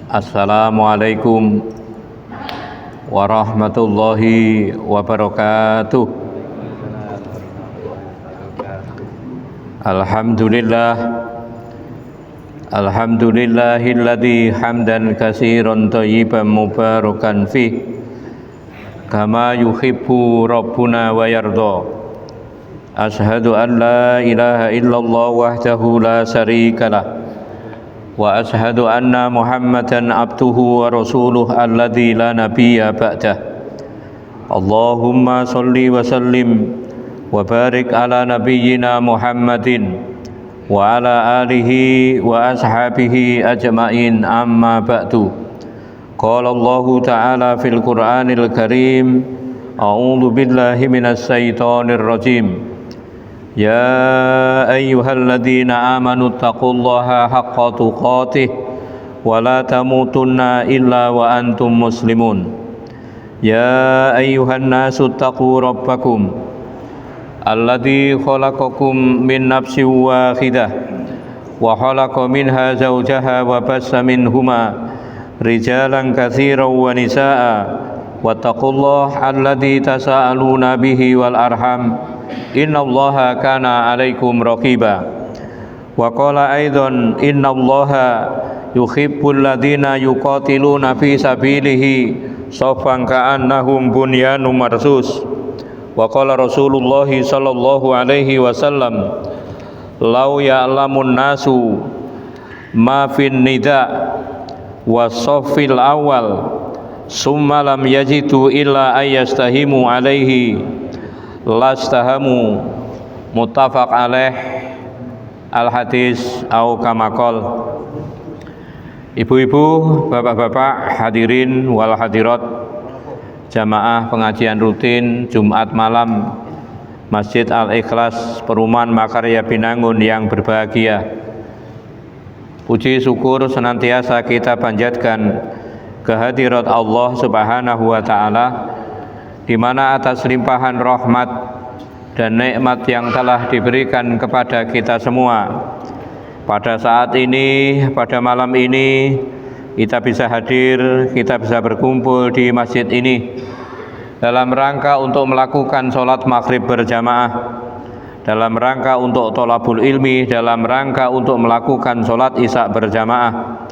Assalamualaikum warahmatullahi wabarakatuh. Alhamdulillahilladzi hamdan katsiran thayyiban mubarakan fih kama yuhibbu rabbuna wa yarda. Ashhadu an la ilaha illallah wahdahu la syarikalah wa ashhadu anna Muhammadan abduhu wa rasuluh alladzi la nabiyya ba'dah. Allahumma sholli wa sallim wa barik ala nabiyyina Muhammadin wa ala alihi wa ashabihi ajma'in, amma ba'du. Qala Allahu ta'ala fil Qur'anil Karim, a'udzu billahi minasy syaithanir rajim. Ya ayyuhalladzina amanu taqullaha haqqa tuqatih wa la tamutunna illa wa antum muslimun. Ya ayyuhan nasu taqu rabbakum alladzi khalaqakum min nafsin wahidah wa khalaqa minha zawjaha wa bassa minhuma rijalan katsiran wa nisaa wattaqullaha alladzi tasaaluna bihi wal arham innallaha kana 'alaikum raqiba. Wa qala aidan innallaha yuhibbul ladzina yuqatiluna fi sabilihi shaffan ka'annahum bunyanun marsus. Wa qala Rasulullah sallallahu alaihi wasallam, law ya'lamun nasu ma fin nida wa shaffil awal summa lam yajidu illa ayastahimu alaihi lastahamu. Muttafaq alaih. Al hadis au kamakol. Ibu-ibu, bapak-bapak, hadirin wal hadirat, jamaah pengajian rutin Jumat malam Masjid Al-Ikhlas Perumahan Makarya Binangun yang berbahagia. Puji syukur senantiasa kita panjatkan kehadirat Allah Subhanahu wa taala, di mana atas limpahan rahmat dan nikmat yang telah diberikan kepada kita semua, pada saat ini, pada malam ini, kita bisa hadir, kita bisa berkumpul di masjid ini dalam rangka untuk melakukan sholat maghrib berjamaah, dalam rangka untuk tholabul ilmi, dalam rangka untuk melakukan sholat isya berjamaah.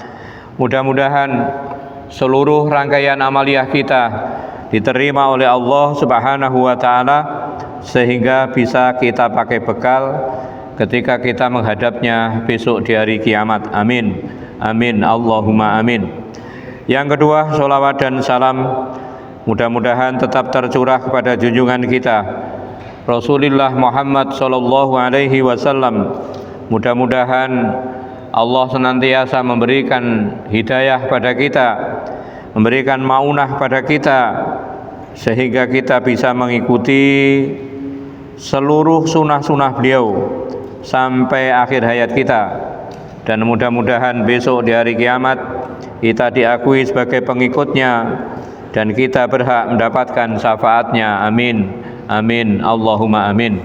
Mudah-mudahan seluruh rangkaian amaliyah kita diterima oleh Allah Subhanahu wa taala, sehingga bisa kita pakai bekal ketika kita menghadapnya besok di hari kiamat. Amin. Amin. Allahumma amin. Yang kedua, sholawat dan salam mudah-mudahan tetap tercurah kepada junjungan kita Rasulullah Muhammad sallallahu alaihi wasallam. Mudah-mudahan Allah senantiasa memberikan hidayah pada kita, memberikan maunah pada kita, sehingga kita bisa mengikuti seluruh sunnah-sunnah beliau sampai akhir hayat kita. Dan mudah-mudahan besok di hari kiamat kita diakui sebagai pengikutnya dan kita berhak mendapatkan syafaatnya. Amin. Amin. Allahumma amin.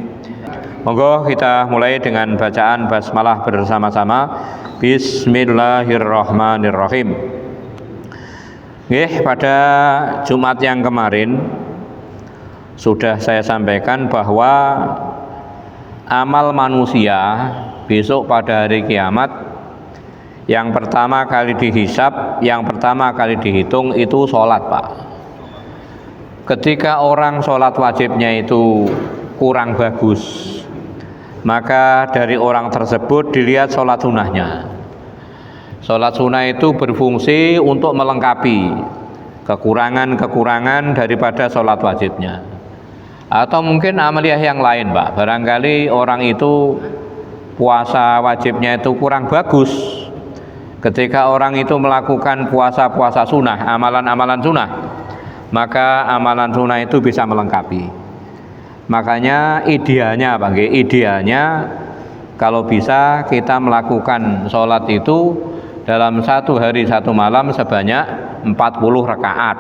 Monggo kita mulai dengan bacaan basmalah bersama-sama. Bismillahirrahmanirrahim. Pada Jumat yang kemarin sudah saya sampaikan bahwa amal manusia besok pada hari kiamat yang pertama kali dihisab, yang pertama kali dihitung itu sholat, Pak. Ketika orang sholat wajibnya itu kurang bagus, maka dari orang tersebut dilihat sholat sunnahnya. Sholat sunnah itu berfungsi untuk melengkapi kekurangan-kekurangan daripada sholat wajibnya. Atau mungkin amaliyah yang lain, Pak. Barangkali orang itu puasa wajibnya itu kurang bagus. Ketika orang itu melakukan puasa-puasa sunnah, amalan-amalan sunnah, maka amalan sunnah itu bisa melengkapi. Makanya idealnya, Pak, idealnya kalau bisa kita melakukan sholat itu dalam satu hari satu malam sebanyak 40 rakaat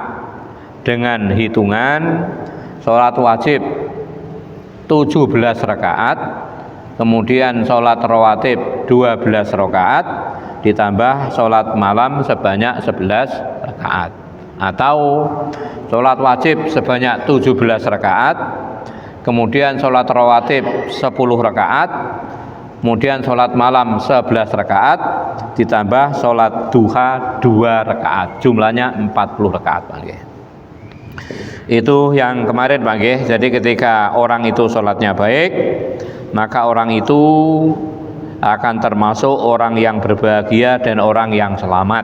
dengan hitungan sholat wajib 17 rakaat, kemudian sholat rawatib 12 rakaat, ditambah sholat malam sebanyak 11 rakaat, atau sholat wajib sebanyak 17 rakaat, kemudian sholat rawatib 10 rakaat, kemudian sholat malam 11 rakaat, ditambah sholat duha 2 rakaat, jumlahnya 40 rakaat. Itu yang kemarin Pak Nggih. Jadi ketika orang itu sholatnya baik, maka orang itu akan termasuk orang yang berbahagia dan orang yang selamat.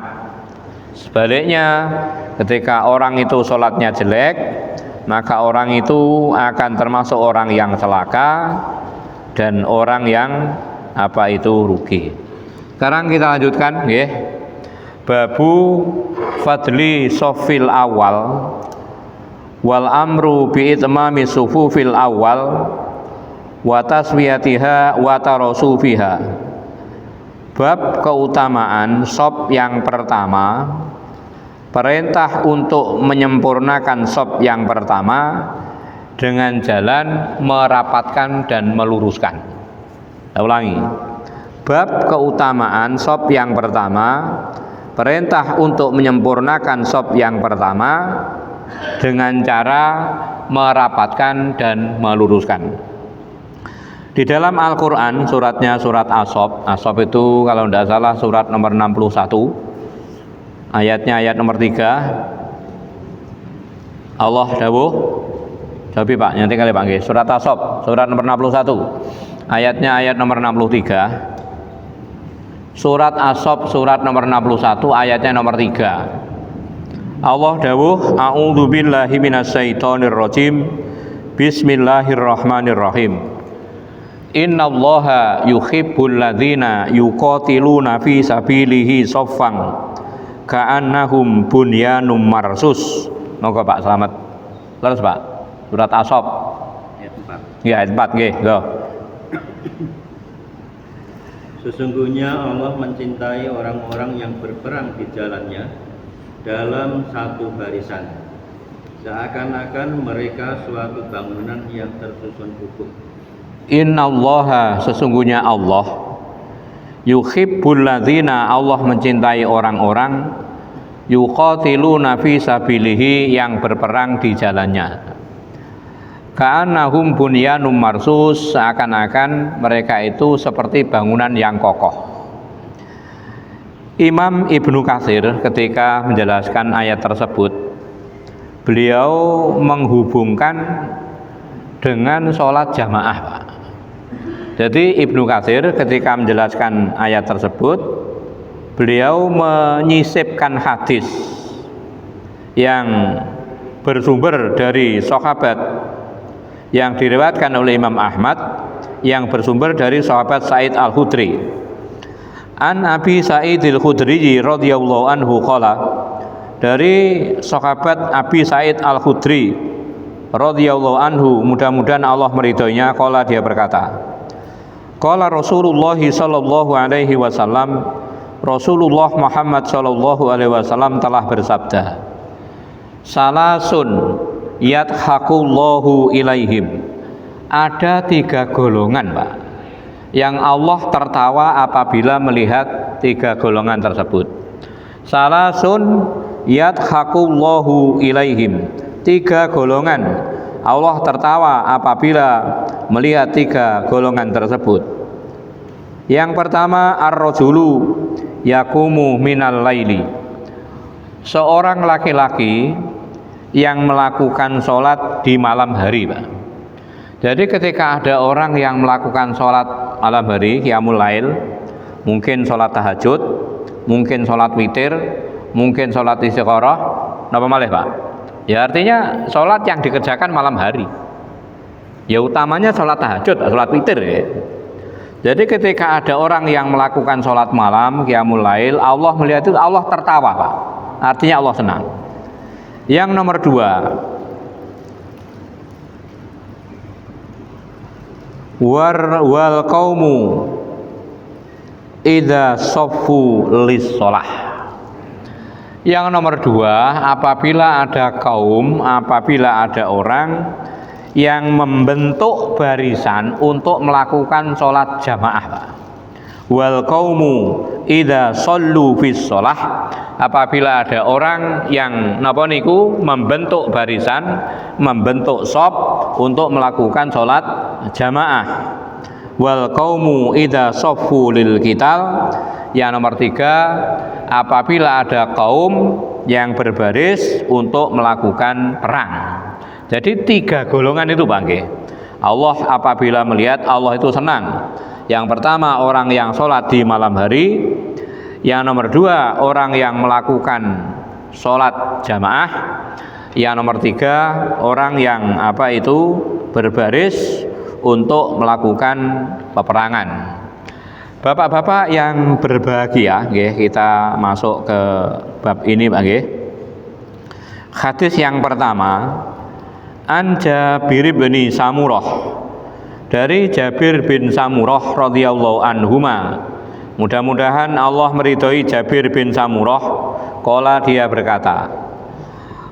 Sebaliknya, ketika orang itu sholatnya jelek, maka orang itu akan termasuk orang yang celaka dan orang yang rugi. Sekarang kita lanjutkan, nggih. Babu fadli sofil awal wal amru bi itmami sufufil awal wa taswiyatiha wa tarasu fiha. Bab keutamaan shop yang pertama, perintah untuk menyempurnakan shop yang pertama dengan jalan merapatkan dan meluruskan. Saya ulangi. Bab keutamaan shop yang pertama, perintah untuk menyempurnakan shop yang pertama dengan cara merapatkan dan meluruskan. Di dalam Al-Quran, suratnya surat As-Saff. As-Saff itu kalau tidak salah surat nomor 61, ayatnya ayat nomor 3. Allah dawuh, jawab Pak, nanti kali Pak nggih. Surat As-Saff, surat nomor 61, ayatnya ayat nomor 63. Surat As-Saff surat nomor 61, ayatnya nomor 3. Allah dawuh, a'udzu billahi minasyaitonir rajim. Bismillahirrahmanirrahim. Innallaha yuhibbul ladzina yuqatiluna fi sabilihi shaffan ka'annahum bunyanum marsus. Monggo Pak, selamat. Terus Pak, surat As-Saff ayat 4. Ya, ayat 4 nggih, lho. Sesungguhnya Allah mencintai orang-orang yang berperang di jalannya dalam satu barisan, seakan-akan mereka suatu bangunan yang tersusun utuh. Innallaha, sesungguhnya Allah, yuhibbul ladzina, Allah mencintai orang-orang yuqatiluna fi sabilihi, yang berperang di jalannya. Ka'annahum bunyanum marsus, seakan-akan mereka itu seperti bangunan yang kokoh. Imam Ibnu Katsir ketika menjelaskan ayat tersebut, beliau menghubungkan dengan sholat jamaah, Pak. Jadi Ibnu Katsir ketika menjelaskan ayat tersebut, beliau menyisipkan hadis yang bersumber dari sahabat yang diriwayatkan oleh Imam Ahmad, yang bersumber dari sahabat Sa'id Al-Khudri. An Abi Sa'id Al-Khudri radhiyallahu anhu qala, dari sahabat Abi Sa'id Al-Khudri radhiyallahu anhu, mudah-mudahan Allah meridhoinya, qala, dia berkata, qala Rasulullah sallallahu alaihi wasallam, Rasulullah Muhammad sallallahu alaihi wasallam telah bersabda, salasun yadhaqullahu ilaihim. Ada 3 golongan, Pak, yang Allah tertawa apabila melihat 3 golongan tersebut. Salasun yadhaqullahu ilaihim, 3 golongan Allah tertawa apabila melihat 3 golongan tersebut. Yang pertama, ar-rajulu yaqumu minal laili, seorang laki-laki yang melakukan sholat di malam hari, Pak. Jadi ketika ada orang yang melakukan sholat malam hari, qiyamul lail, mungkin sholat tahajud, mungkin sholat witir, mungkin sholat istikharah, napa malih Pak? Ya artinya sholat yang dikerjakan malam hari. Ya utamanya sholat tahajud, sholat witir ya. Jadi ketika ada orang yang melakukan sholat malam, qiyamul lail, Allah melihat itu, Allah tertawa, Pak. Artinya Allah senang. Yang nomor 2, wal qaumu idza shaffu lis-shalah. Yang nomor 2, apabila ada kaum, apabila ada orang yang membentuk barisan untuk melakukan sholat jamaah, Pak. wal qaumu idza shallu fis shalah, apabila ada orang yang napa niku membentuk barisan, membentuk shop untuk melakukan salat jamaah. Wal qaumu idza shaffu lil qital, yang nomor 3, apabila ada kaum yang berbaris untuk melakukan perang. Jadi 3 golongan itu bangke. Allah apabila melihat, Allah itu senang. Yang pertama orang yang sholat di malam hari. Yang nomor 2 orang yang melakukan sholat jamaah. Yang nomor 3 orang yang berbaris untuk melakukan peperangan. Bapak-bapak yang berbahagia, kita masuk ke bab ini, hadis yang pertama, an Jabir bin Samurah, dari Jabir bin Samurah radhiyallahu anhuma, mudah-mudahan Allah meridhoi Jabir bin Samurah, qala, dia berkata,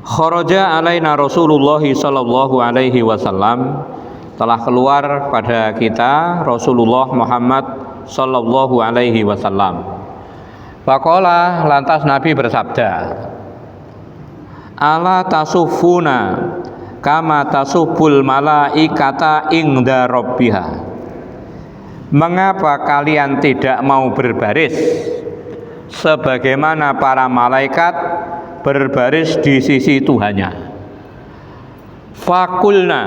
kharaja alaina Rasulullah sallallahu alaihi wasallam, telah keluar pada kita Rasulullah Muhammad sallallahu alaihi wasallam. Faqala, lantas Nabi bersabda, ala tasufuna kama tasuful malaikata ingda rabbiha, mengapa kalian tidak mau berbaris sebagaimana para malaikat berbaris di sisi Tuhannya? Fakulna,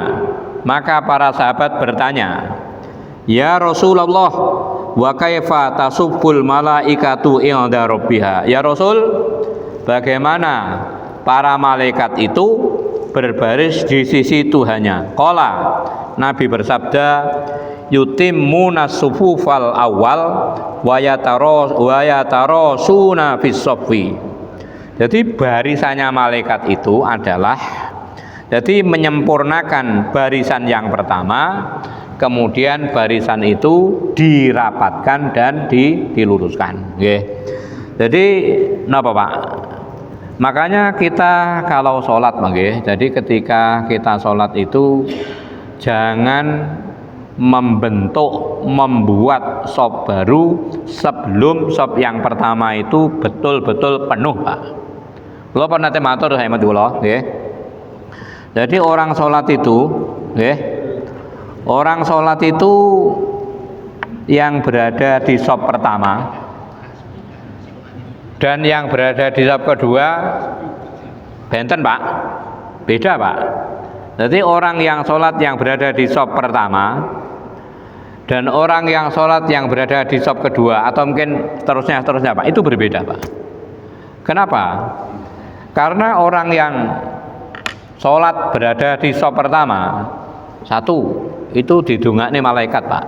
maka para sahabat bertanya, ya Rasulullah, wa kaifa tasubbul malaikatu inda rabbiha, ya Rasul, bagaimana para malaikat itu berbaris di sisi Tuhannya? Qala, Nabi bersabda, yutimmuna sufufal awal wa yatarasuna fis saffi. Jadi barisannya malaikat itu adalah menyempurnakan barisan yang pertama, kemudian barisan itu dirapatkan dan diluruskan. Jadi napa Pak? Makanya kita kalau sholat, jadi ketika kita sholat itu jangan membuat shop baru sebelum shop yang pertama itu betul-betul penuh, Pak. Kula pernah matur hemat kula, nggih. Jadi orang sholat itu, orang sholat itu yang berada di shop pertama dan yang berada di shop kedua benten, Pak, beda, Pak. Jadi orang yang sholat yang berada di shop pertama dan orang yang sholat yang berada di shop kedua atau mungkin seterusnya Pak, itu berbeda, Pak. Kenapa? Karena orang yang sholat berada di shop pertama, satu, itu didongakne malaikat, Pak.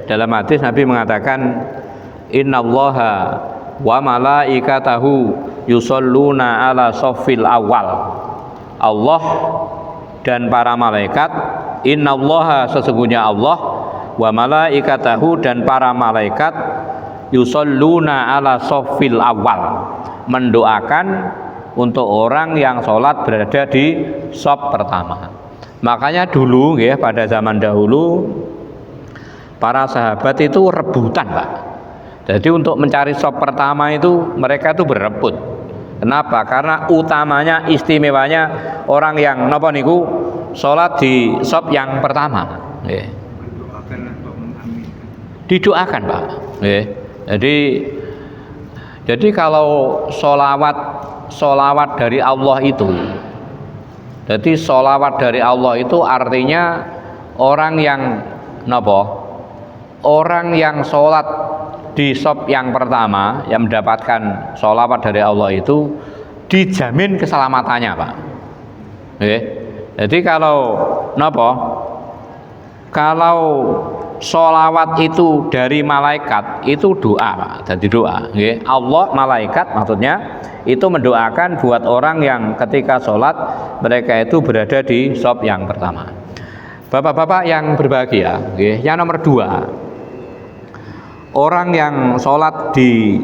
Dalam hadis Nabi mengatakan, innallaha wa malaikatahu yusholluna ala shaffil awal. Allah dan para malaikat, innallaha, sesungguhnya Allah, wa malaikatahu, dan para malaikat, yusholluna ala shaffil awal, mendoakan untuk orang yang sholat berada di shop pertama. Makanya dulu, pada zaman dahulu para sahabat itu rebutan, Pak. Jadi untuk mencari shop pertama itu mereka itu berebut. Kenapa? Karena utamanya, istimewanya orang yang napa niku sholat di shop yang pertama. Didoakan, Pak. Jadi kalau sholawat dari Allah itu, jadi sholawat dari Allah itu artinya orang yang napa? Orang yang sholat di shop yang pertama yang mendapatkan sholawat dari Allah itu dijamin keselamatannya, Pak. Jadi kalau napa? Kalau sholawat itu dari malaikat itu doa, Pak. Jadi doa. Allah, malaikat maksudnya itu mendoakan buat orang yang ketika sholat mereka itu berada di shop yang pertama. Bapak-bapak yang berbahagia, yang nomor 2, orang yang sholat di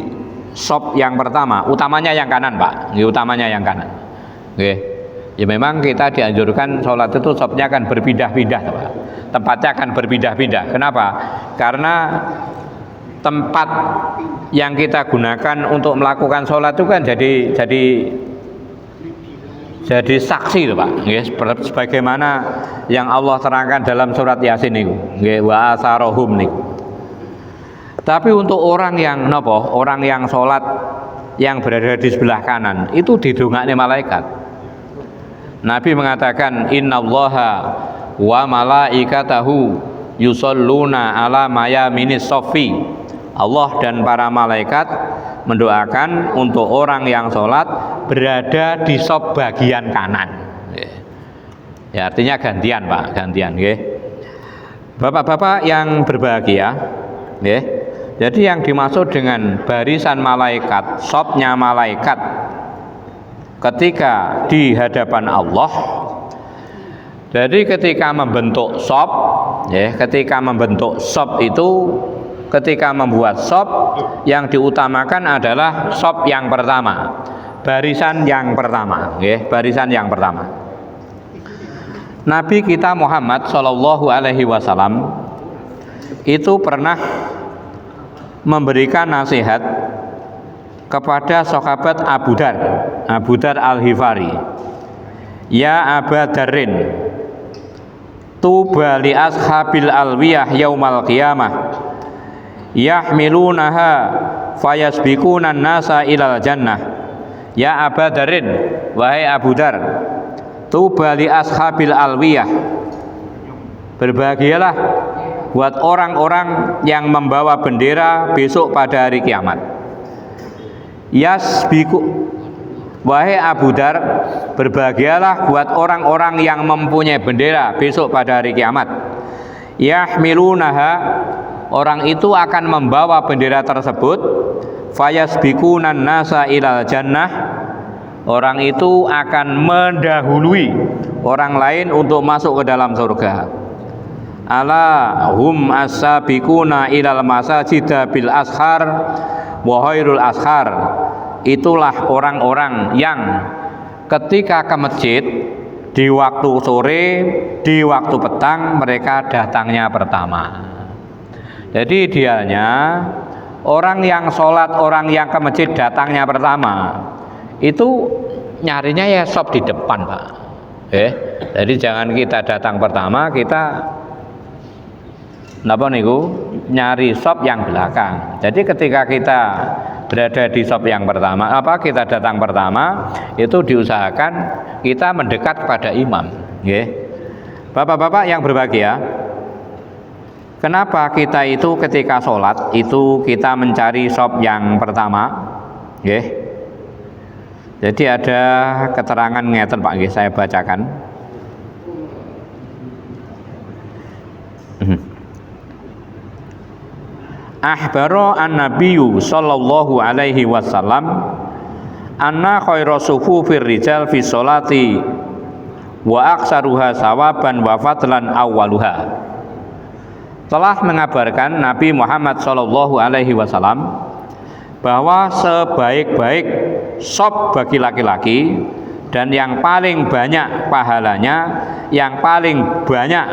shop yang pertama, utamanya yang kanan, Pak. Utamanya yang kanan. Ya memang kita dianjurkan sholat itu sopnya akan berpindah-pindah, Pak. Tempatnya akan berpindah-pindah. Kenapa? Karena tempat yang kita gunakan untuk melakukan sholat itu kan jadi saksi, Pak. Sebagaimana yang Allah terangkan dalam surat Yasin niku, wa asarohum niku. Tapi untuk orang yang nopo, orang yang sholat yang berada di sebelah kanan itu didongakne malaikat. Nabi mengatakan innallaha wa malaikatahu yusholluna ala mayaminis soffi. Allah dan para malaikat mendoakan untuk orang yang sholat berada di sop bagian kanan. Ya, artinya gantian, Pak, gantian, nggih. Bapak-bapak yang berbahagia, nggih. Jadi yang dimaksud dengan barisan malaikat, sopnya malaikat ketika di hadapan Allah. Jadi ketika membentuk sop, ya, ketika membentuk sop itu, ketika membuat sop yang diutamakan adalah sop yang pertama, barisan yang pertama, ya, barisan yang pertama. Nabi kita Muhammad Shallallahu Alaihi Wasallam itu pernah memberikan nasihat kepada sahabat Abu Dar Al-Ghifari. Ya Aba Darrin, tuba li ashabil alwiyah yaumal qiyamah yahmilunaha fayasbikunan nasa ilal jannah. Ya Aba Darrin, wahai Abu Dar, tuba li ashabil alwiyah, berbahagialah buat orang-orang yang membawa bendera besok pada hari kiamat. Yasbiku, wahai Abu Dar, berbahagialah buat orang-orang yang mempunyai bendera besok pada hari kiamat. Yahmilunaha, orang itu akan membawa bendera tersebut. Fayasbikunan nasa ilal jannah, orang itu akan mendahului orang lain untuk masuk ke dalam surga. Ala hum as-sabiquna ilal masajida bil ashar wa khairul ashar, itulah orang-orang yang ketika ke masjid di waktu sore, di waktu petang mereka datangnya pertama. Jadi idealnya orang yang sholat, orang yang ke masjid datangnya pertama itu nyarinya ya sop di depan, Pak. Jadi jangan kita datang pertama, kita napa niku nyari sop yang belakang. Jadi ketika kita berada di sop yang pertama, kita datang pertama, itu diusahakan kita mendekat kepada imam, nggih. Bapak-bapak yang berbahagia, kenapa kita itu ketika sholat itu kita mencari sop yang pertama, nggih? Jadi ada keterangan ngeten, Pak, nggih, saya bacakan. Ahbaro an-nabiyyu sallallahu alaihi wasallam anna khairu sufufir rijal fi sholati wa aksaruha sawaban wa fadlan awwaluha. Telah mengabarkan Nabi Muhammad sallallahu alaihi wasallam bahwa sebaik-baik sop bagi laki-laki dan yang paling banyak pahalanya, yang paling banyak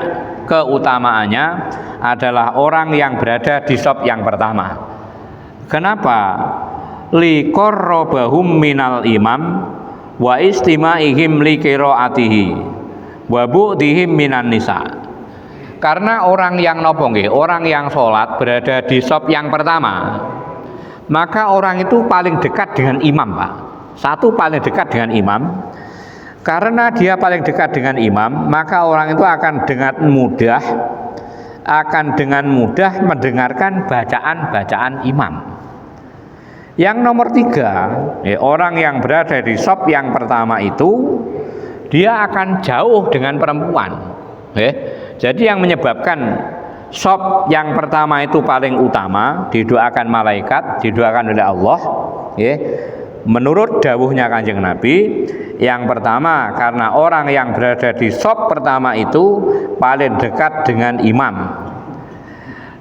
keutamaannya adalah orang yang berada di sop yang pertama. Kenapa? Liqarrabahum minal imam wa istima'ihim liqiraatihi wa bu'dihim minan nisa. Karena orang yang nopo nggih, orang yang sholat berada di sop yang pertama, maka orang itu paling dekat dengan imam, Pak. Satu, paling dekat dengan imam. Karena dia paling dekat dengan imam, maka orang itu akan dengan mudah mendengarkan bacaan-bacaan imam. Yang nomor 3, orang yang berada di sop yang pertama itu dia akan jauh dengan perempuan. Jadi yang menyebabkan sop yang pertama itu paling utama, didoakan malaikat, didoakan oleh Allah, menurut dawuhnya Kanjeng Nabi, yang pertama karena orang yang berada di sop pertama itu paling dekat dengan imam.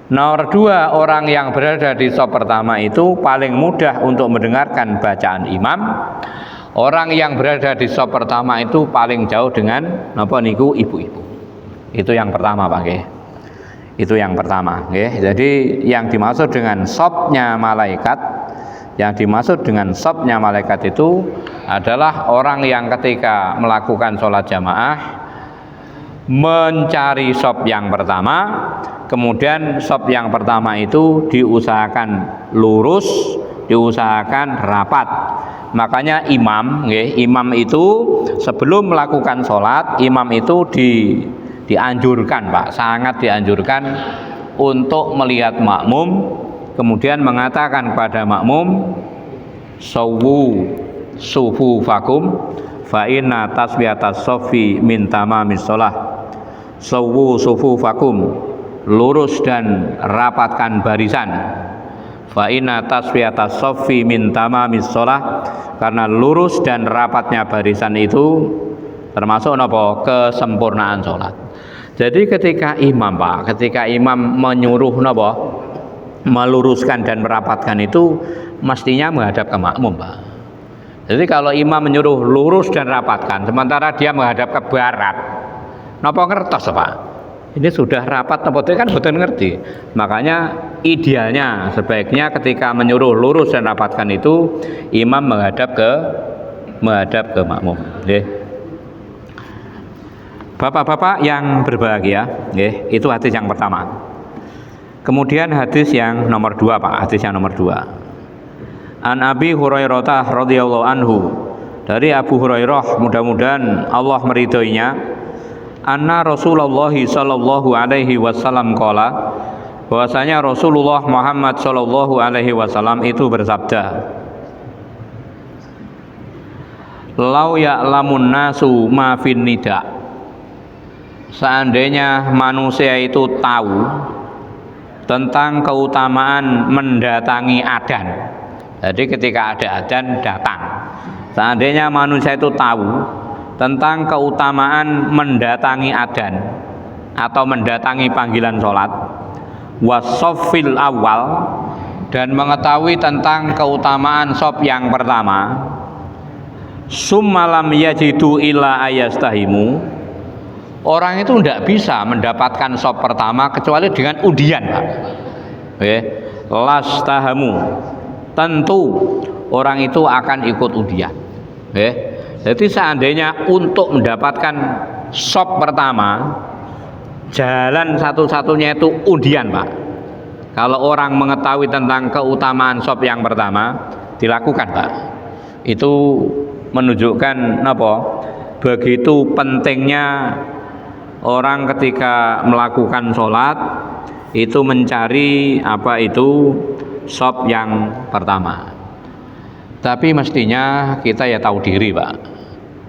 Nomor 2, orang yang berada di sop pertama itu paling mudah untuk mendengarkan bacaan imam. Orang yang berada di sop pertama itu paling jauh dengan napa niku ibu-ibu. Itu yang pertama, Pak nggih. Itu yang pertama, nggih. Jadi yang dimaksud dengan sopnya malaikat, yang dimaksud dengan sopnya malaikat itu adalah orang yang ketika melakukan sholat jamaah mencari sop yang pertama, kemudian sop yang pertama itu diusahakan lurus, diusahakan rapat. Makanya imam, nggih, imam itu sebelum melakukan sholat, imam itu dianjurkan, Pak, sangat dianjurkan untuk melihat makmum, kemudian mengatakan kepada makmum, sawu sufufakum fa inna tasbiyatas soffi min tamamis sholah. Sawu sufufakum, lurus dan rapatkan barisan. Fa inna tasbiyatas soffi min tamamis sholah, karena lurus dan rapatnya barisan itu termasuk apa? Kesempurnaan sholat. Jadi ketika imam, Pak, ketika imam menyuruh apa? Meluruskan dan merapatkan itu mestinya menghadap ke makmum, Pak. Jadi kalau imam menyuruh lurus dan rapatkan, sementara dia menghadap ke barat, napa ngertos, Pak? Ini sudah rapat napa kan betul ngerti. Makanya idealnya sebaiknya ketika menyuruh lurus dan rapatkan itu imam menghadap ke makmum, nggih. Bapak-bapak yang berbahagia, nggih, itu hadis yang pertama. Kemudian hadis yang nomor 2, Pak, hadis yang nomor 2. An Abi Hurairah radhiyallahu anhu, dari Abu Hurairah, mudah-mudahan Allah meridhoinya, anna Rasulullah sallallahu alaihi wasallam qala, bahwasanya Rasulullah Muhammad sallallahu alaihi wasallam itu bersabda, lau ya'lamun nasu ma fin nida, seandainya manusia itu tahu tentang keutamaan mendatangi adzan. Jadi ketika ada adzan datang. Seandainya manusia itu tahu tentang keutamaan mendatangi adzan atau mendatangi panggilan sholat, wasoffil awal, dan mengetahui tentang keutamaan sop yang pertama, summalam yajidu illa ayastahimu, orang itu tidak bisa mendapatkan sop pertama kecuali dengan undian, Pak. Lastahamu, tentu orang itu akan ikut undian. Jadi seandainya untuk mendapatkan sop pertama, jalan satu-satunya itu undian, Pak. Kalau orang mengetahui tentang keutamaan sop yang pertama, dilakukan, Pak. Itu menunjukkan apa? Begitu pentingnya orang ketika melakukan sholat itu mencari apa itu sop yang pertama. Tapi mestinya kita ya tahu diri, Pak.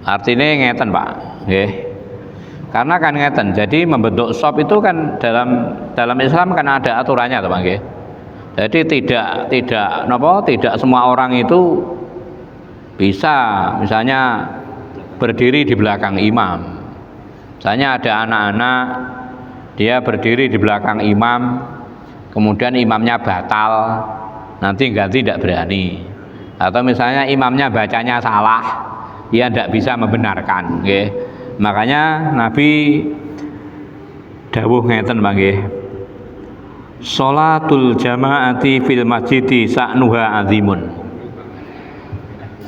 Artinya ngeten, Pak, nggih. Karena kan ngeten, jadi membentuk sop itu kan dalam Islam kan ada aturannya, Pak, nggih. Jadi tidak semua orang itu bisa misalnya berdiri di belakang imam. Misalnya ada anak-anak dia berdiri di belakang imam, kemudian imamnya batal, nanti ganti tidak berani. Atau misalnya imamnya bacanya salah, dia tidak bisa membenarkan, nggih. Makanya Nabi dawuh ngeten, nggih. Sholatul jamaati fil masjidi sa'nuha azimun.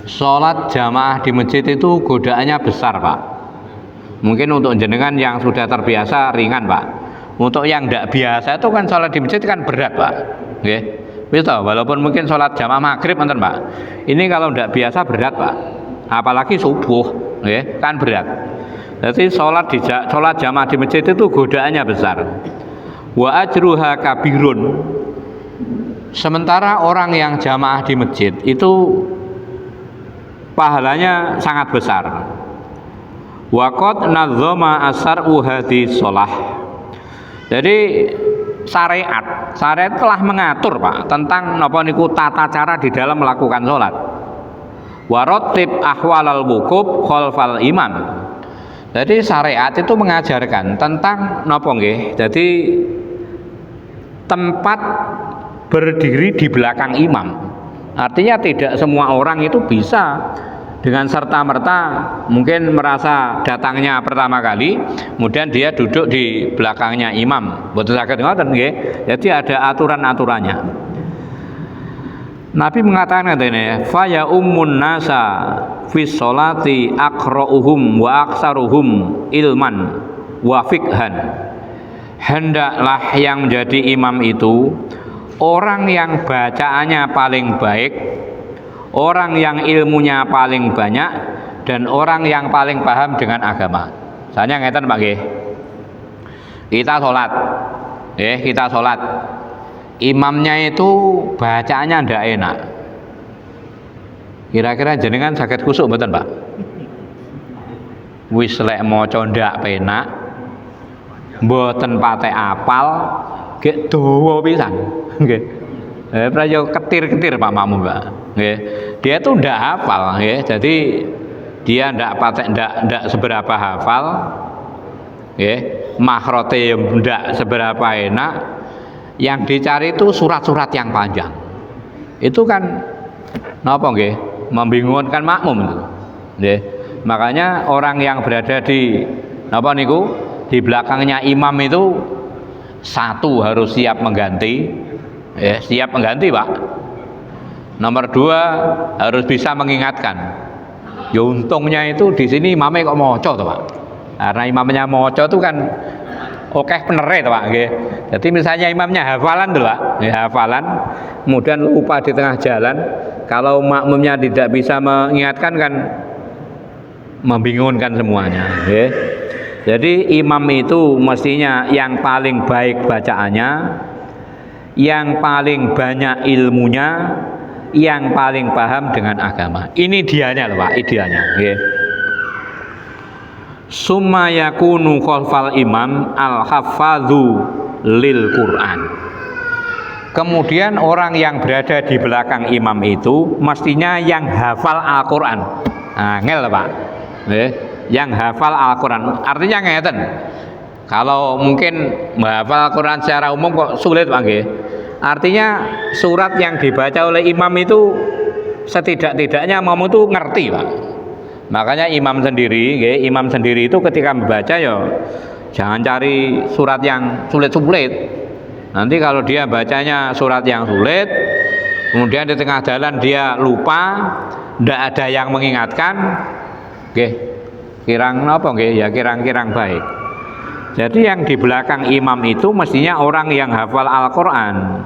Sholat jamaah di masjid itu godaannya besar, Pak. Mungkin untuk jenengan yang sudah terbiasa ringan, Pak. Untuk yang tidak biasa itu kan sholat di masjid kan berat, Pak. Nggih. Betul, walaupun mungkin sholat jamaah maghrib, enten, Pak. Ini kalau tidak biasa berat, Pak. Apalagi subuh, nggih, kan berat. Jadi sholat jamaah di masjid itu godaannya besar. Wa ajruha kabirun. Sementara orang yang jamaah di masjid itu pahalanya sangat besar. Wa qad nazzama asar'u hadis shalah. Jadi syariat telah mengatur, Pak, tentang napa niku tata cara di dalam melakukan sholat. Waratib ahwalal wukuf khalfal imam. Jadi syariat itu mengajarkan tentang napa nggih? Jadi tempat berdiri di belakang imam. Artinya tidak semua orang itu bisa dengan serta-merta mungkin merasa datangnya pertama kali, kemudian dia duduk di belakangnya imam. Mboten saged ngoten nggih. Jadi ada aturan-aturannya. Nabi mengatakan ini, fa ya ummun nasa fi sholati aqra'uhum wa aksaruhum ilman wa fiqhan. Hendaklah yang menjadi imam itu orang yang bacaannya paling baik, orang yang ilmunya paling banyak, dan orang yang paling paham dengan agama. Misalnya ngeten Pak nggih. Kita sholat. Imamnya itu bacaannya ndak enak. Kira-kira jenengan saged kusuk mboten, Pak? Wis lek maca ndak penak, mboten patek apal, gek dawa pisan. Nggih. Prayo ketir-ketir Pak makmum, Pak. Nggih. Dia tuh ndak hafal, nggih. Jadi dia ndak seberapa hafal. Nggih. Mahrote ndak seberapa enak. Yang dicari itu surat-surat yang panjang. Itu kan napa nggih? Membingungkan makmum itu. Nggih. Makanya orang yang berada di napa niku di belakangnya imam itu satu harus siap mengganti, ya, siap mengganti Pak. Nomor dua harus bisa mengingatkan. Ya untungnya itu di sini imamnya kok moco tuh Pak. Karena imamnya moco itu kan oke penere tuh Pak. Nggih. Jadi misalnya imamnya hafalan tuh Pak, ya, hafalan, kemudian lupa di tengah jalan, kalau makmumnya tidak bisa mengingatkan kan membingungkan semuanya. Ya. Jadi imam itu mestinya yang paling baik bacaannya, yang paling banyak ilmunya, yang paling paham dengan agama. Ini dianya loh Pak, idealnya. Okay. Summa yakunu khalfal imam al-hafadhu lil Quran. Kemudian orang yang berada di belakang imam itu mestinya yang hafal Al-Quran. Nah, ngel Pak. Okay. Yang hafal Al-Quran, artinya ngeten. Kalau mungkin menghafal Al-Quran secara umum kok sulit Pak nggih. Artinya surat yang dibaca oleh imam itu setidak-tidaknya makmum itu ngerti Pak. Makanya imam sendiri itu ketika membaca ya jangan cari surat yang sulit-sulit. Nanti kalau dia bacanya surat yang sulit, kemudian di tengah jalan dia lupa, tidak ada yang mengingatkan, kirang apa nggih ya kirang-kirang baik. Jadi yang di belakang imam itu mestinya orang yang hafal Al-Qur'an.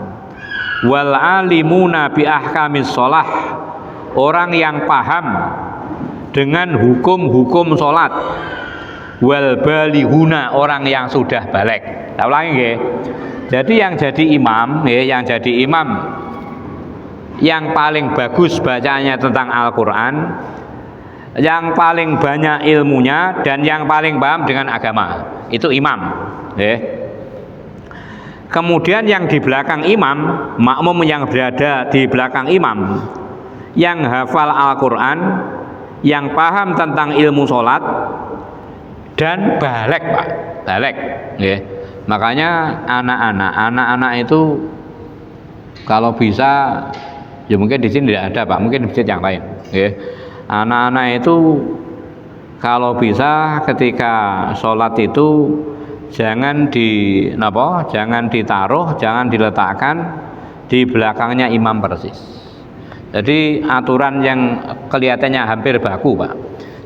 Wal alimuna bi ahkamis shalah. Orang yang paham dengan hukum-hukum salat. Wal balihuna, orang yang sudah balik. Tak ulangi nggih. Jadi yang jadi imam, yang paling bagus bacaannya tentang Al-Qur'an, yang paling banyak ilmunya dan yang paling paham dengan agama, itu imam. Kemudian yang di belakang imam, makmum yang berada di belakang imam, yang hafal Al-Quran, yang paham tentang ilmu sholat, dan balik Pak, balik. Makanya anak-anak itu kalau bisa, ya mungkin di sini tidak ada Pak, mungkin di masjid yang lain. Anak-anak itu kalau bisa ketika sholat itu jangan ditaruh, jangan diletakkan di belakangnya imam persis. Jadi aturan yang kelihatannya hampir baku Pak.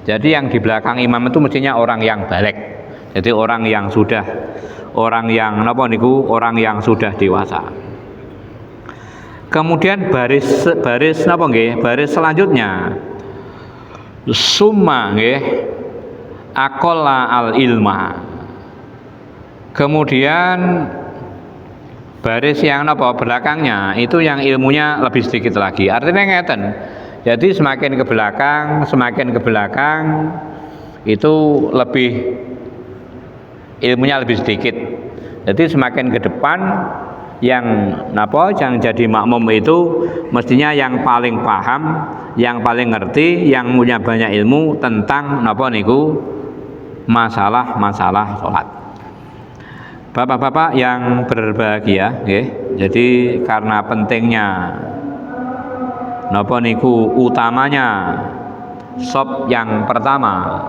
Jadi yang di belakang imam itu mestinya orang yang balik. Jadi orang yang sudah dewasa. Kemudian baris selanjutnya summa nggih aqalla al ilma. Kemudian baris yang belakangnya itu yang ilmunya lebih sedikit lagi. Artinya ngeten. Jadi semakin ke belakang itu lebih ilmunya lebih sedikit. Jadi semakin ke depan yang jadi makmum itu mestinya yang paling paham, yang paling ngerti, yang punya banyak ilmu tentang masalah sholat. Bapak-bapak yang berbahagia, jadi karena pentingnya utamanya sop yang pertama,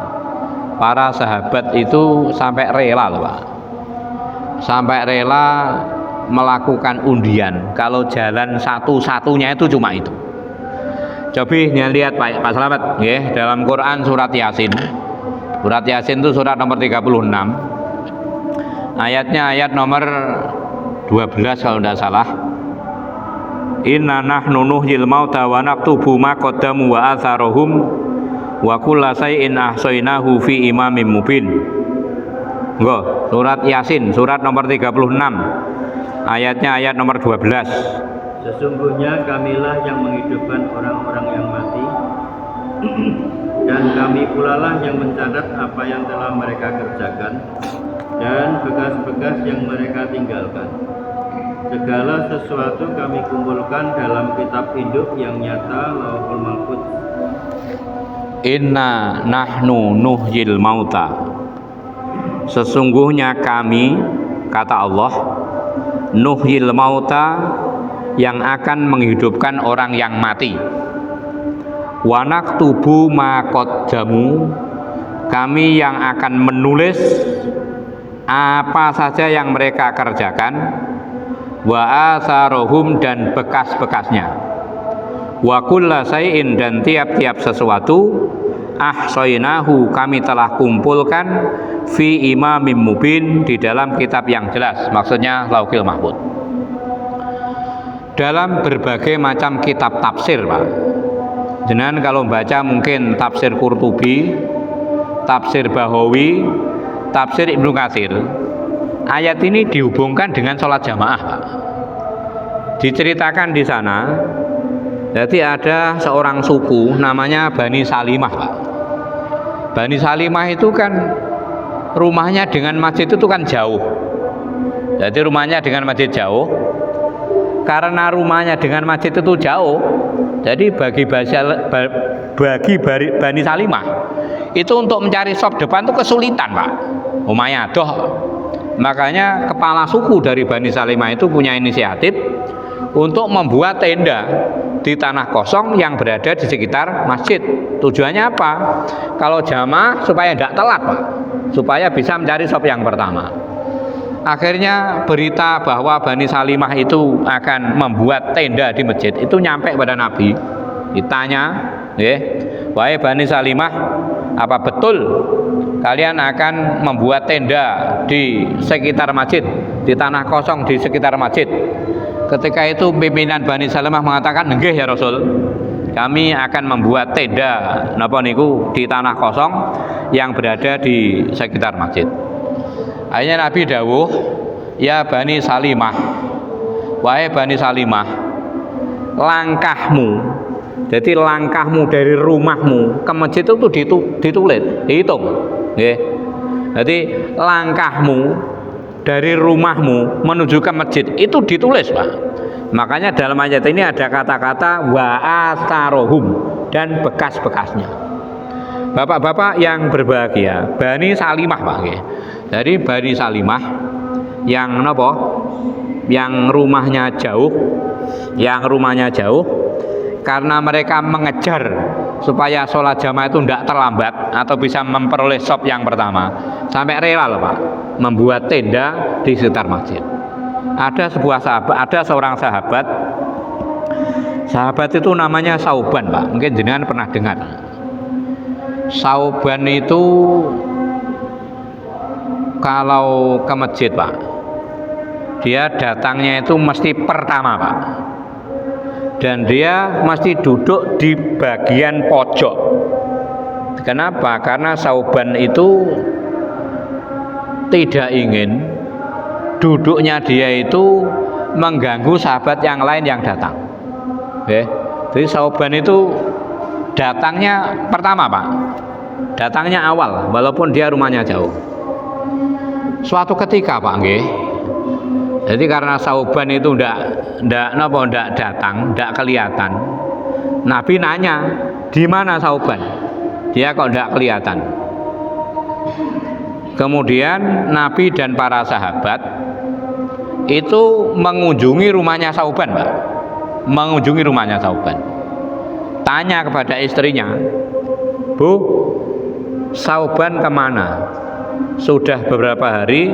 para sahabat itu sampai rela loh Pak, sampai rela melakukan undian kalau jalan satu-satunya itu cuma itu. Coba lihat Pak Slamet ya, dalam Quran surat Yasin. Surat Yasin itu surat nomor 36. Ayatnya ayat nomor 12 kalau tidak salah. Inna nahnu nuhyil mauta wa naktubu ma qaddamu wa atharohum wa kulla shay'in ahsaynahu fi imamin mubin. Enggak, surat Yasin surat nomor 36. Ayatnya ayat nomor 12. Sesungguhnya kamilah yang menghidupkan orang-orang yang mati dan kami pula lah yang mencatat apa yang telah mereka kerjakan dan bekas-bekas yang mereka tinggalkan. Segala sesuatu kami kumpulkan dalam kitab induk yang nyata, Lauhul Mahfuz. Inna nahnu nuhyil mauta. Sesungguhnya kami, kata Allah, nuhyil mauta, yang akan menghidupkan orang yang mati. Wa naktubu ma qaddamu, kami yang akan menulis apa saja yang mereka kerjakan, wa atharohum, dan bekas-bekasnya, wa kulla shay'in, dan tiap-tiap sesuatu, ahsaynahu, kami telah kumpulkan, fi imamin mubin, di dalam kitab yang jelas, maksudnya Lauhul Mahfuz. Dalam berbagai macam kitab tafsir Pak, jenengan kalau baca mungkin tafsir Qurtubi, tafsir Bahawi, tafsir Ibnu Katsir, ayat ini dihubungkan dengan sholat jamaah Pak. Diceritakan di sana, jadi ada seorang suku namanya Bani Salimah Pak. Bani Salimah itu kan rumahnya dengan masjid itu kan jauh. Jadi rumahnya dengan masjid jauh. Karena rumahnya dengan masjid itu jauh, jadi bagi Bani Salimah itu untuk mencari sop depan itu kesulitan Pak. Lumayan doh. Makanya kepala suku dari Bani Salimah itu punya inisiatif untuk membuat tenda di tanah kosong yang berada di sekitar masjid. Tujuannya apa? Kalau jamaah supaya tidak telat Pak, supaya bisa mencari sop yang pertama. Akhirnya berita bahwa Bani Salimah itu akan membuat tenda di masjid itu nyampe pada Nabi. Ditanya, wahai Bani Salimah, apa betul kalian akan membuat tenda di sekitar masjid, di tanah kosong di sekitar masjid? Ketika itu pimpinan Bani Salimah mengatakan, nggih ya Rasul, kami akan membuat tenda napa niku di tanah kosong yang berada di sekitar masjid. Akhirnya Nabi dawuh, ya Bani Salimah, wahai Bani Salimah, langkahmu, jadi langkahmu dari rumahmu ke masjid itu ditulis, dihitung. Jadi langkahmu dari rumahmu menuju ke masjid itu ditulis Pak. Makanya dalam ayat ini ada kata-kata wa atharohum, dan bekas-bekasnya. Bapak-bapak yang berbahagia, Bani Salimah Pak. Dari Bani Salimah yang napa? Yang rumahnya jauh, karena mereka mengejar supaya sholat jamaah itu tidak terlambat atau bisa memperoleh sop yang pertama, sampai rela loh Pak membuat tenda di sekitar masjid. Ada seorang sahabat itu namanya Sauban Pak, mungkin jenengan pernah dengar. Sauban itu kalau ke masjid Pak, dia datangnya itu mesti pertama Pak, dan dia mesti duduk di bagian pojok. Kenapa? Karena Sauban itu tidak ingin duduknya dia itu mengganggu sahabat yang lain yang datang. Jadi Sauban itu datangnya pertama Pak, datangnya awal walaupun dia rumahnya jauh. Suatu ketika Pak nggih, jadi karena Sauban itu ndak datang, ndak kelihatan. Nabi nanya, di mana Sauban? Dia kok ndak kelihatan. Kemudian Nabi dan para sahabat itu mengunjungi rumahnya Sauban Pak. Mengunjungi rumahnya Sauban. Tanya kepada istrinya, Bu, Sauban kemana? Sudah beberapa hari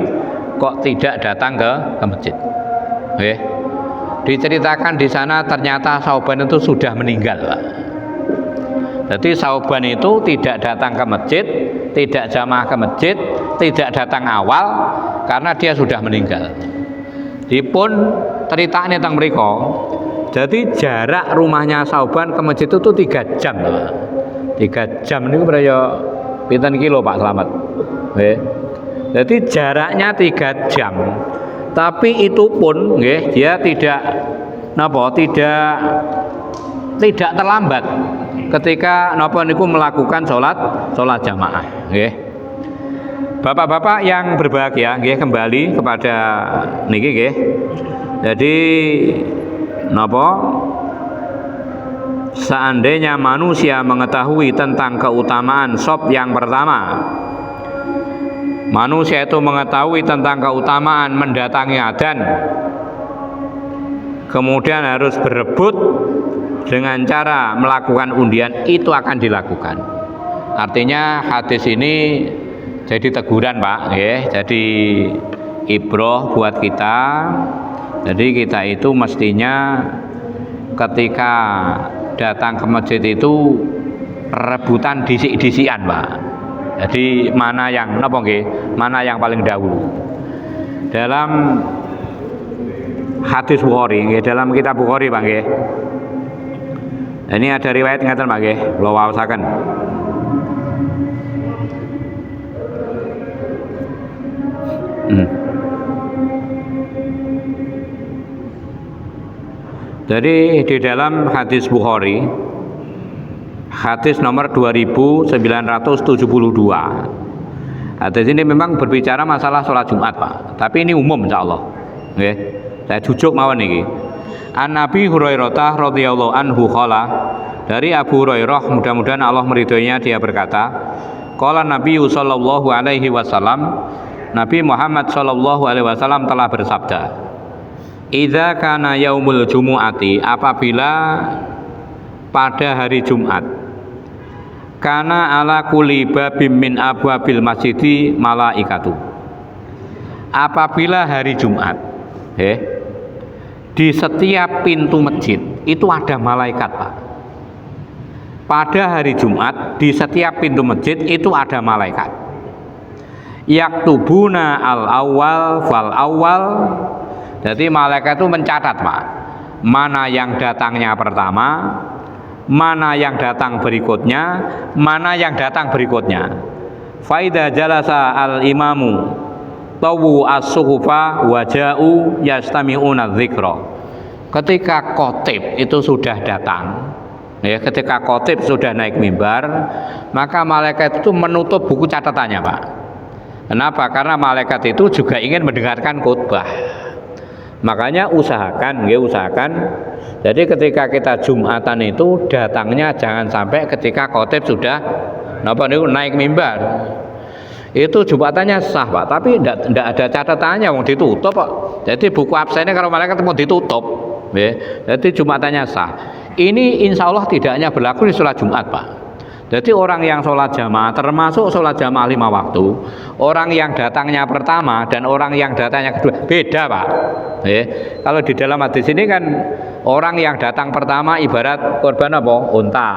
kok tidak datang ke masjid. Diceritakan di sana ternyata Sauban itu sudah meninggal, Pak. Jadi Sauban itu tidak datang ke masjid, tidak jamaah ke masjid, tidak datang awal karena dia sudah meninggal. Dipun ceritanya tentang mereka. Jadi jarak rumahnya Sauban ke masjid itu 3 jam, Pak. 3 jam ini berapa pinten kilo Pak Slamet? Jadi jaraknya 3 jam. Tapi itu pun dia tidak terlambat ketika niku melakukan sholat jamaah. Bapak-bapak yang berbahagia, kembali kepada niki. Jadi seandainya manusia mengetahui tentang keutamaan shop yang pertama, manusia itu mengetahui tentang keutamaan mendatangi adzan, kemudian harus berebut dengan cara melakukan undian, itu akan dilakukan. Artinya hadis ini jadi teguran, Pak, jadi ibroh buat kita. Jadi kita itu mestinya ketika datang ke masjid itu rebutan disik-disikan, Pak. Jadi mana yang mana yang paling dahulu. Dalam hadis Bukhari, dalam kitab Bukhari, Pak, ini ada riwayat ngeten, Pak, kula waosaken. Jadi di dalam hadis Bukhari, hadis nomor 2972. Hadis ini memang berbicara masalah sholat Jumat, Pak. Tapi ini umum, insyaallah. Saya jujuk mawon niki. An Nabi Hurairah radhiyallahu anhu qala, dari Abu Hurairah, mudah-mudahan Allah meridhoinya, dia berkata, qala Nabi sallallahu alaihi wasallam, Nabi Muhammad sallallahu alaihi wasallam telah bersabda, idza kana yaumul jumu'ati, apabila pada hari Jumat, kana ala kulli babim min abwabil masjidi malaikatu, apabila hari Jumat, di setiap pintu masjid itu ada malaikat, Pak. Pada hari Jumat di setiap pintu masjid itu ada malaikat. Yaktubuna al awal fal awal. Jadi malaikat itu mencatat, Pak, mana yang datangnya pertama, mana yang datang berikutnya, mana yang datang berikutnya. Faida jalasa al imamu tawu as-suhufa waja'u yastami'una dzikra. Ketika khotib itu sudah datang, ketika khotib sudah naik mimbar, maka malaikat itu menutup buku catatannya, Pak. Kenapa? Karena malaikat itu juga ingin mendengarkan khutbah. Makanya usahakan. Jadi ketika kita Jumatan itu datangnya jangan sampai ketika khotib sudah naik mimbar. Itu Jumatannya sah, Pak, tapi tidak ada catatannya, mau ditutup, Pak. Jadi buku absennya kalau malaikat mau ditutup, jadi Jumatannya sah. Ini insya Allah tidak hanya berlaku di sholat Jumat, Pak. Jadi orang yang sholat jamaah, termasuk sholat jamaah 5 waktu, orang yang datangnya pertama dan orang yang datangnya kedua beda, Pak. Kalau di dalam hadis ini kan orang yang datang pertama ibarat korban unta.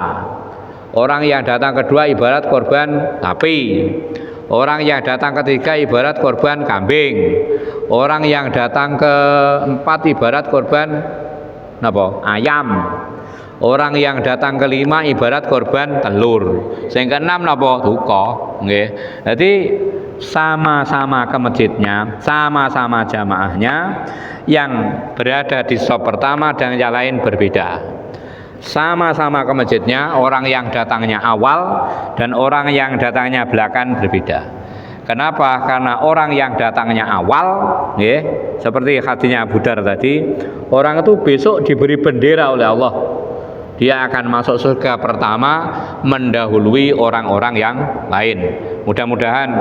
Orang yang datang kedua ibarat korban sapi. Orang yang datang ketiga ibarat korban kambing. Orang yang datang keempat ibarat korban ayam. Orang yang datang kelima ibarat korban telur. Sehingga 6 duka. Jadi sama-sama ke masjidnya, sama-sama jamaahnya, yang berada di shop pertama dan yang lain berbeda. Sama-sama ke masjidnya, orang yang datangnya awal dan orang yang datangnya belakang berbeda. Kenapa? Karena orang yang datangnya awal, seperti hadisnya Abu Dar tadi, orang itu besok diberi bendera oleh Allah. Dia akan masuk surga pertama mendahului orang-orang yang lain. Mudah-mudahan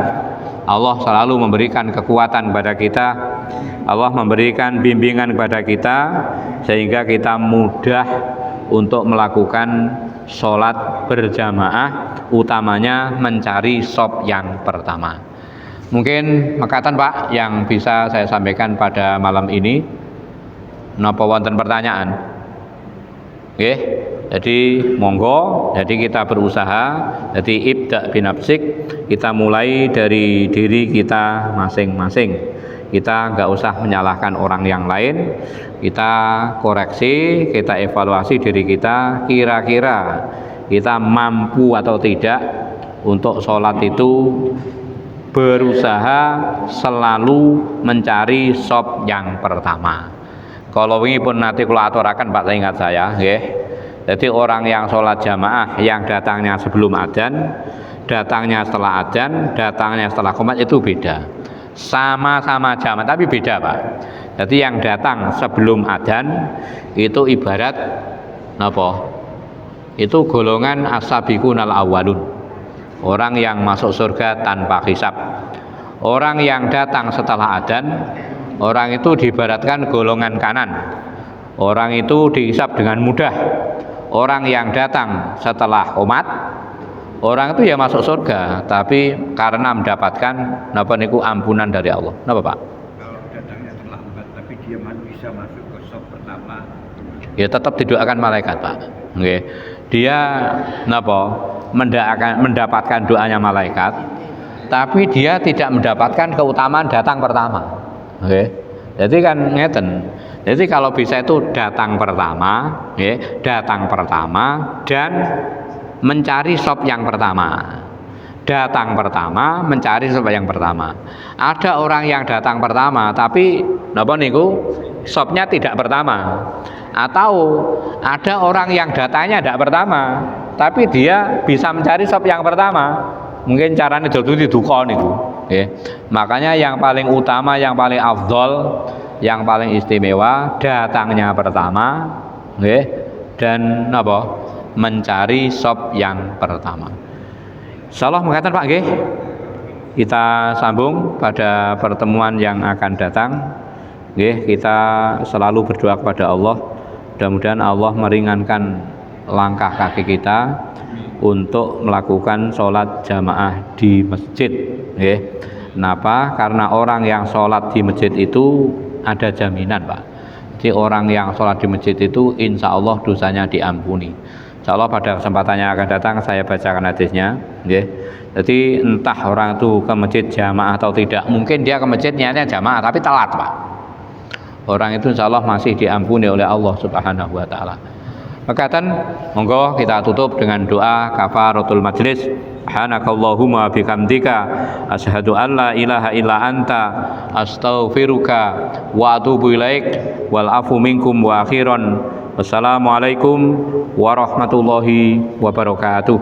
Allah selalu memberikan kekuatan kepada kita, Allah memberikan bimbingan kepada kita, sehingga kita mudah untuk melakukan sholat sholat berjamaah utamanya mencari shop yang pertama. Mungkin mekaten Pak yang bisa saya sampaikan pada malam ini. Napa wonten pertanyaan? Nggih. Jadi monggo, jadi kita berusaha, jadi ibda binafsik, kita mulai dari diri kita masing-masing. Kita nggak usah menyalahkan orang yang lain, kita koreksi, kita evaluasi diri kita, kira-kira kita mampu atau tidak untuk sholat itu, berusaha selalu mencari shop yang pertama. Kalau ini pun nanti kalau aturakan Pak, ingat saya, nggih. Jadi orang yang sholat jamaah yang datangnya sebelum adzan, datangnya setelah adzan, datangnya setelah qomat itu beda. Sama-sama jamaah tapi beda Pak. Jadi yang datang sebelum adzan itu ibarat apa? Itu golongan as-sabiqunal awwalun. Orang yang masuk surga tanpa hisab. Orang yang datang setelah adzan, orang itu diibaratkan golongan kanan. Orang itu dihisab dengan mudah. Orang yang datang setelah qomat, orang itu ya masuk surga, tapi karena mendapatkan napa niku ampunan dari Allah. Napa Pak? Kalau datangnya terlambat tapi dia bisa masuk ke shop pertama, Ya tetap didoakan malaikat Pak. Nggih. Dia napa? Mendapatkan doanya malaikat, tapi dia tidak mendapatkan keutamaan datang pertama. Nggih. Jadi kan ngeten. Jadi kalau bisa itu datang pertama, datang pertama dan mencari shop yang pertama. Datang pertama, mencari shop yang pertama. Ada orang yang datang pertama, tapi napa niku shopnya tidak pertama. Atau ada orang yang datanya tidak pertama, tapi dia bisa mencari shop yang pertama. Mungkin caranya itu didukon itu. Makanya yang paling utama, yang paling afdol, yang paling istimewa datangnya pertama, dan apa? Mencari shop yang pertama. Insyaallah mengatakan Pak nggih. Kita sambung pada pertemuan yang akan datang. Nggih, kita selalu berdoa kepada Allah. Mudah-mudahan Allah meringankan langkah kaki kita untuk melakukan sholat jamaah di masjid. Kenapa? Karena orang yang sholat di masjid itu ada jaminan Pak. Jadi orang yang sholat di masjid itu insya Allah dosanya diampuni. Insya Allah pada kesempatan yang akan datang saya bacakan hadisnya. Jadi entah orang itu ke masjid jamaah atau tidak, mungkin dia ke masjid niatnya jamaah tapi telat Pak. Orang itu insya Allah masih diampuni oleh Allah Subhanahu wa Ta'ala. Makatan monggo kita tutup dengan doa kafaratul majlis. Subhanakallahumma bihamdika asyhadu an la ilaha illa anta astaghfiruka wa atubu ilaik wal afu minkum wa akhiran. Wassalamualaikum warahmatullahi wabarakatuh.